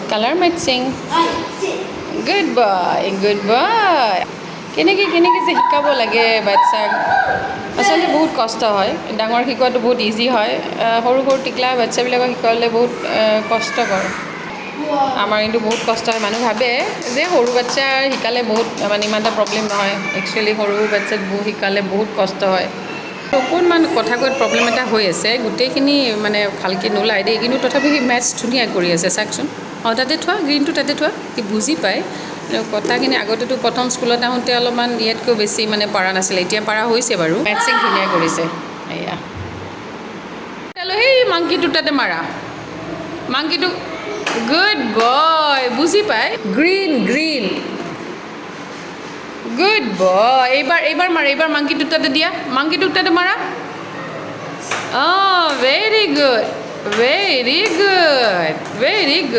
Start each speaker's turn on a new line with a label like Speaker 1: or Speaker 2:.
Speaker 1: Color matching. Good boy, good boy. কেনেকৈ যে শিকাব লাগে বাচ্চাক আচলতে বহুত কষ্ট হয় ডাঙৰ শিকোৱাটো বহুত ইজি হয় সৰু সৰু টিকলা বাচ্চাবিলাকক শিকাবলৈ বহুত কষ্টকৰ আমাৰ কিন্তু বহুত কষ্ট হয় মানুহ ভাবে যে সৰু বাচ্চা শিকালে বহুত মানে ইমান এটা প্ৰব্লেম নহয় একচুৱেলি সৰু বাচ্চাক বহুত শিকালে বহুত কষ্ট হয় অকণমান কথা কোৱাত প্ৰব্লেম এটা হৈ আছে গোটেইখিনি মানে ভালকৈ নোলায় দেই কিন্তু তথাপি সি মেথছ ধুনীয়া কৰি আছে চাওকচোন তাতে থোৱা গ্ৰীণটো তাতে থোৱা সি বুজি পায় কথাখিনি আগতেতো প্ৰথম স্কুলত আহোঁতে অলপমান ইয়াতকৈ বেছি মানে পৰা নাছিলে এতিয়া পৰা হৈছে বাৰু মেথছিং ধুনীয়া কৰিছে এয়া সেই মাংকিটো তাতে মাৰা মাংকিটো গুড বয় বুজি পায় গ্ৰীণ গ্ৰীণ গুড বয় এইবাৰ মাৰা এইবাৰ মাংকিটোক তাতে দিয়া মাংকিটোক তাতে মাৰা very good very good very good